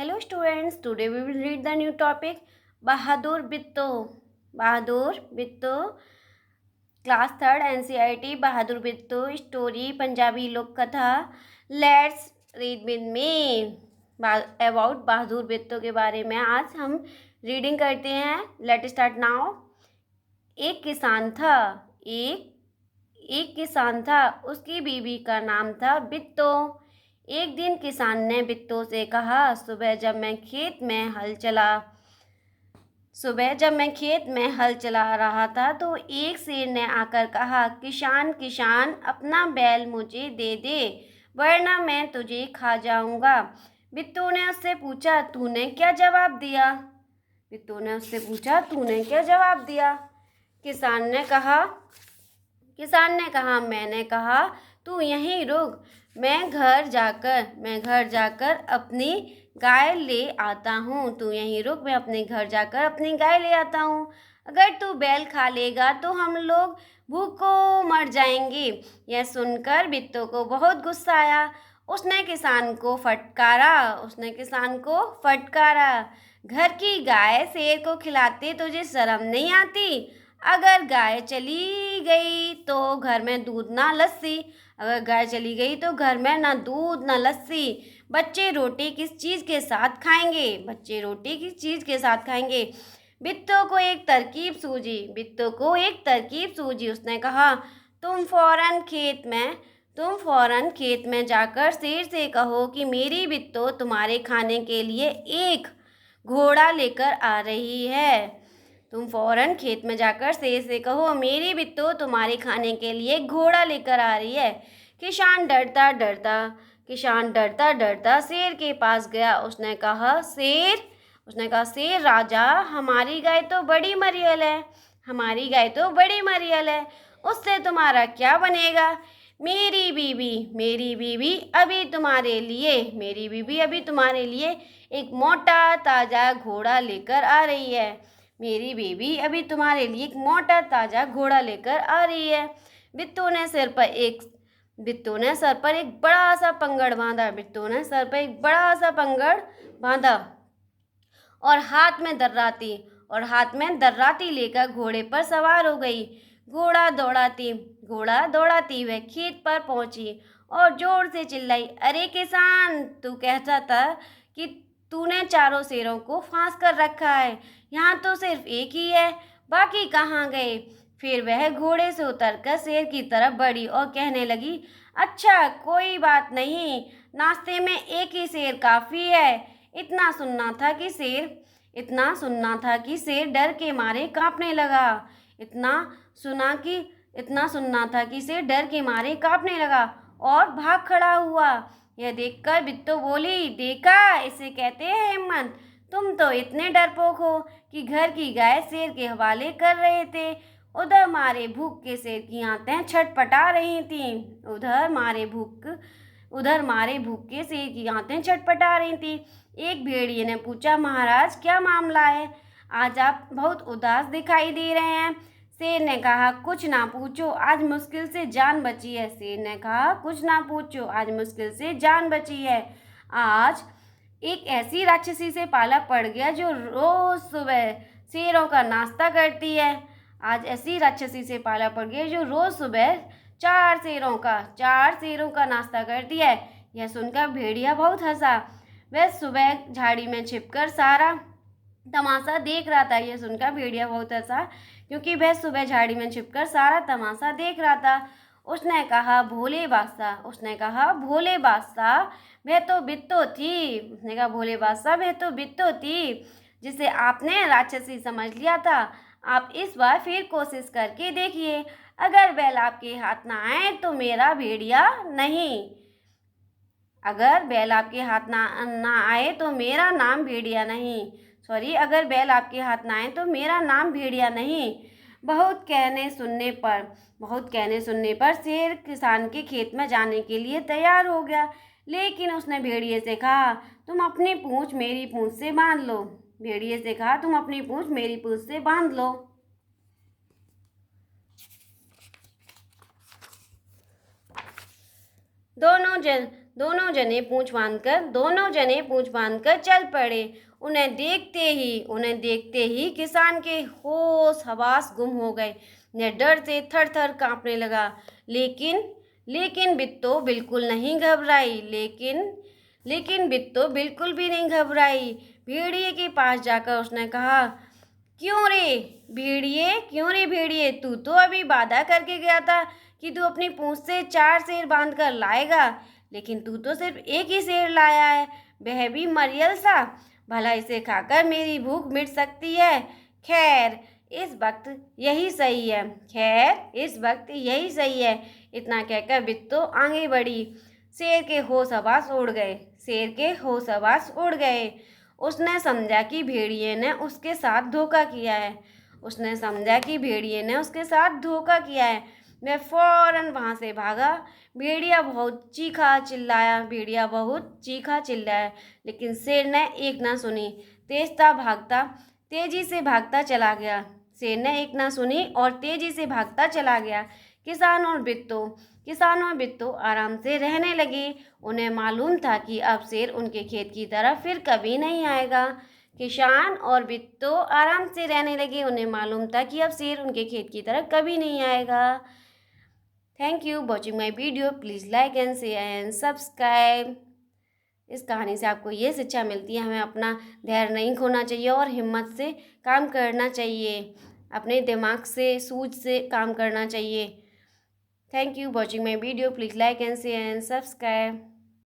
Hello students, today we will read the new topic Bahadur Bitto. Bahadur Bitto, class 3rd NCERT Bahadur Bitto story Punjabi lok katha. Let's read with me about बहादुर बिट्टो के बारे में आज हम reading करते हैं. Let start now. एक किसान था. एक किसान था. उसकी बीवी का नाम था बिट्टो. एक दिन किसान ने बिट्टो से कहा, सुबह जब मैं खेत में हल चला रहा था तो एक शेर ने आकर कहा, किसान किसान अपना बैल मुझे दे दे, वरना मैं तुझे खा जाऊंगा. बिट्टो ने उससे पूछा, तूने क्या जवाब दिया? किसान ने कहा, मैंने कहा तू यहीं रुक, मैं घर जाकर अपनी गाय ले आता हूँ. तू यहीं रुक, मैं अपने घर जाकर अपनी गाय ले आता हूँ. अगर तू बैल खा लेगा तो हम लोग भूख को मर जाएंगे. यह सुनकर बिट्टो को बहुत गुस्सा आया. उसने किसान को फटकारा. घर की गाय शेर को खिलाते तुझे शर्म नहीं आती? अगर गाय चली गई तो घर में दूध ना लस्सी. बच्चे रोटी किस चीज़ के साथ खाएंगे? बिट्टो को एक तरकीब सूझी. उसने कहा, तुम फौरन खेत में जाकर शेर से कहो कि मेरी बिट्टो तुम्हारे खाने के लिए एक घोड़ा लेकर आ रही है. किसान डरता डरता शेर के पास गया. उसने कहा, शेर राजा, हमारी गाय तो बड़ी मरियल है. उससे तुम्हारा क्या बनेगा? मेरी बीबी अभी तुम्हारे लिए एक मोटा ताजा घोड़ा लेकर आ रही है. बिट्टो ने सर पर एक बड़ा सा पंगड़ बांधा और हाथ में दर्राती लेकर घोड़े पर सवार हो गई. घोड़ा दौड़ाती वह खेत पर पहुंची और जोर से चिल्लाई, अरे किसान, तू कहता था कि तूने चारों शेरों को फांस कर रखा है. यहाँ तो सिर्फ एक ही है, बाकी कहाँ गए? फिर वह घोड़े से उतरकर शेर की तरफ बढ़ी और कहने लगी, अच्छा कोई बात नहीं, नाश्ते में एक ही शेर काफ़ी है. इतना सुनना था कि शेर डर के मारे काँपने लगा और भाग खड़ा हुआ. यह देखकर बिट्टो बोली, देखा, इसे कहते हैं हिम्मत. तुम तो इतने डरपोक हो कि घर की गाय शेर के हवाले कर रहे थे. उधर मारे भूख के शेर की आंतें छटपटा रही थीं. एक भेड़िए ने पूछा, महाराज क्या मामला है? आज आप बहुत उदास दिखाई दे रहे हैं. शेर ने कहा, कुछ ना पूछो, आज मुश्किल से जान बची है. आज एक ऐसी राक्षसी से पाला पड़ गया जो रोज सुबह शेरों का नाश्ता करती है. चार शेरों का नाश्ता करती है. यह सुनकर भेड़िया बहुत हंसा. वह सुबह झाड़ी में छिपकर सारा तमाशा देख रहा था. उसने कहा, भोले बादशाह, वह तो बिट्टो थी जिसे आपने राक्षसी समझ लिया था. आप इस बार फिर कोशिश करके देखिए. अगर बैल आपके हाथ ना आए तो मेरा भेड़िया नहीं. अगर बैल आपके हाथ ना आए तो मेरा नाम भेड़िया नहीं. बहुत कहने सुनने पर शेर किसान के खेत में जाने के लिए तैयार हो गया. लेकिन उसने भेड़िए से कहा, तुम अपनी पूंछ मेरी पूंछ से बांध लो. दोनों जने पूंछ बांधकर चल पड़े। उन्हें देखते ही किसान के होश हवास गुम हो गए। वह डर से थर थर कांपने लगा। लेकिन बिट्टो बिल्कुल नहीं घबराई। लेकिन बिट्टो बिल्कुल भी नहीं घबराई। भेड़िए के पास जाकर उसने कहा, क्यों रे भेड़िए, तू तो अभी वादा करके गया था कि तू अपनी पूंछ से 4 शेर बांध कर लाएगा, लेकिन तू तो सिर्फ एक ही शेर लाया है, वह भी मरियल सा। भला इसे खाकर मेरी भूख मिट सकती है। खैर इस वक्त यही सही है। इतना कहकर बिट्टो आगे बढ़ी। शेर के होश हवास उड़ गए। उसने समझा कि भेड़िए ने उसके साथ धोखा किया है। वह फौरन वहाँ से भागा। भेड़िया बहुत चीखा चिल्लाया, लेकिन शेर ने एक ना सुनी। तेजी से भागता चला गया। किसान और बिट्टो आराम से रहने लगे। उन्हें मालूम था कि अब शेर उनके खेत की तरफ फिर कभी नहीं आएगा। किसान और बिट्टो आराम से रहने लगे। उन्हें मालूम था कि अब शेर उनके खेत की तरफ कभी नहीं आएगा। Thank you watching my video. Please like and share and subscribe. इस कहानी से आपको ये शिक्षा मिलती है, हमें अपना धैर्य नहीं खोना चाहिए और हिम्मत से काम करना चाहिए। अपने दिमाग से, सूझ से काम करना चाहिए। Thank you watching my video. Please like and share and subscribe.